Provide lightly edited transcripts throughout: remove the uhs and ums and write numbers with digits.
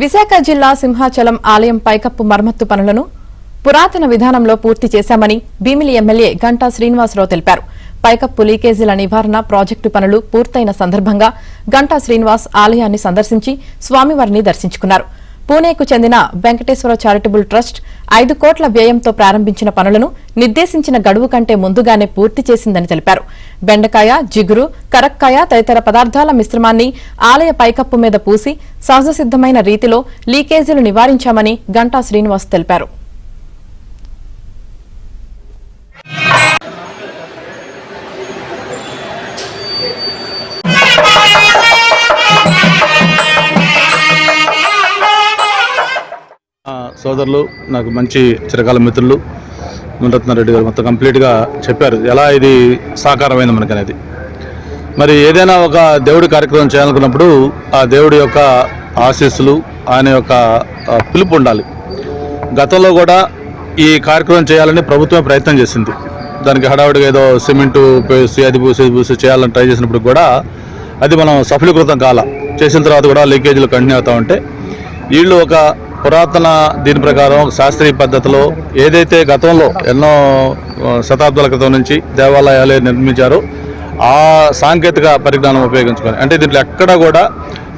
విశాఖ జిల్లా సింహాచలం ఆలయం పైకప్పు మరమ్మత్తు పనులను పురాతన విధానంలో పూర్తి చేశామని భీమిలి ఎమ్మెల్యే గంటా శ్రీనివాసరావు తెలిపారు. పైకప్పు లీకేజీల నివారణ ప్రాజెక్టు పనులు పూర్తయిన సందర్భంగా గంటా శ్రీనివాస్ ఆలయాన్ని సందర్శించి స్వామివారిని దర్శించుకున్నారు. పూణేకు చెందిన వెంకటేశ్వర చారిటబుల్ ట్రస్ట్ 5 కోట్ల వ్యయంతో ప్రారంభించిన పనులను నిర్దేశించిన గడువు కంటే ముందుగానే పూర్తి చేసిందని తెలిపారు. బెండకాయ, జిగురు, కరక్కాయ తదితర పదార్థాల మిశ్రమాన్ని ఆలయ పైకప్పు మీద పూసి సహజసిద్దమైన రీతిలో లీకేజీలు నివారించామని గంటా శ్రీనివాస్ తెలిపారు. సోదరులు, నాకు మంచి చిరకాల మిత్రులు మునరత్నారెడ్డి గారు మొత్తం కంప్లీట్గా చెప్పారు ఎలా ఇది సాకారమైంది మనకనేది. మరి ఏదైనా ఒక దేవుడి కార్యక్రమం చేయాలనుకున్నప్పుడు ఆ దేవుడి యొక్క ఆశీస్సులు, ఆయన యొక్క పిలుపు ఉండాలి. గతంలో కూడా ఈ కార్యక్రమం చేయాలని ప్రభుత్వమే ప్రయత్నం చేసింది. దానికి హడావుడిగా ఏదో సిమెంటు పేసి అది పూసి చేయాలని ట్రై చేసినప్పుడు కూడా అది మనం సఫలీకృతం చేసిన తర్వాత కూడా లీకేజీలు కంటిన్యూ అవుతూ ఉంటే వీళ్ళు ఒక పురాతన దీని ప్రకారం శాస్త్రీయ పద్ధతిలో ఏదైతే గతంలో ఎన్నో శతాబ్దాల క్రితం నుంచి దేవాలయాలు నిర్మించారో ఆ సాంకేతిక పరిజ్ఞానం ఉపయోగించుకొని, అంటే దీంట్లో ఎక్కడ కూడా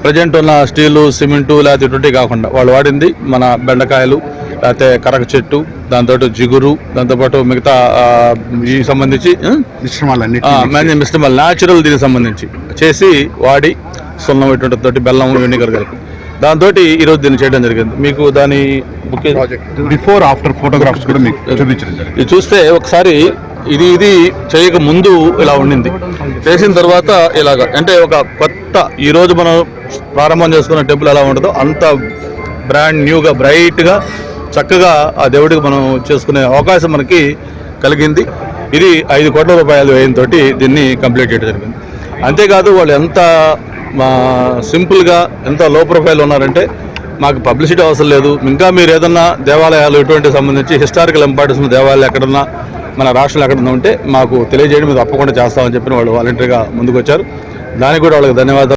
ప్రజెంట్ ఉన్న స్టీలు, సిమెంటు లేకపోతే ఇటువంటి కాకుండా వాళ్ళు వాడింది మన బెండకాయలు, లేకపోతే కరక చెట్టు, దాంతో జిగురు, దాంతోపాటు మిగతా ఈ సంబంధించి మిశ్రమాలు న్యాచురల్ దీనికి సంబంధించి చేసి వాడి సున్నం ఇటువంటి తోటి బెల్లం వెనిగర్ కలిపి దాంతో ఈరోజు దీన్ని చేయడం జరిగింది. మీకు దాని బిఫోర్ ఆఫ్టర్ ఫోటోగ్రాఫ్స్ కూడా మీకు చూపించడం జరిగింది. ఇది చూస్తే ఒకసారి ఇది చేయక ముందు ఇలా ఉండింది, చేసిన తర్వాత ఇలాగ, అంటే ఒక కొత్త ఈరోజు మనం ప్రారంభం చేసుకున్న టెంపుల్ ఎలా ఉంటుందో అంత బ్రాండ్ న్యూగా బ్రైట్గా చక్కగా ఆ దేవుడికి మనం చేసుకునే అవకాశం మనకి కలిగింది. ఇది 5 కోట్ల రూపాయల వ్యయంతో దీన్ని కంప్లీట్ చేయడం జరిగింది. అంతేకాదు వాళ్ళు ఎంత సింపుల్గా ఎంత లో ప్రొఫైల్ ఉన్నారంటే మాకు పబ్లిసిటీ అవసరం లేదు, ఇంకా మీరు ఏదన్నా దేవాలయాలు ఇటువంటి సంబంధించి హిస్టారికల్ ఇంపార్టెన్స్ ఉన్న దేవాలయాలు ఎక్కడన్నా మన రాష్ట్రంలో ఎక్కడన్నా ఉంటే మాకు తెలియజేయడం, మీరు తప్పకుండా చేస్తామని చెప్పిన వాళ్ళు వాలంటరీగా ముందుకు వచ్చారు. దానికి కూడా వాళ్ళకి ధన్యవాదాలు.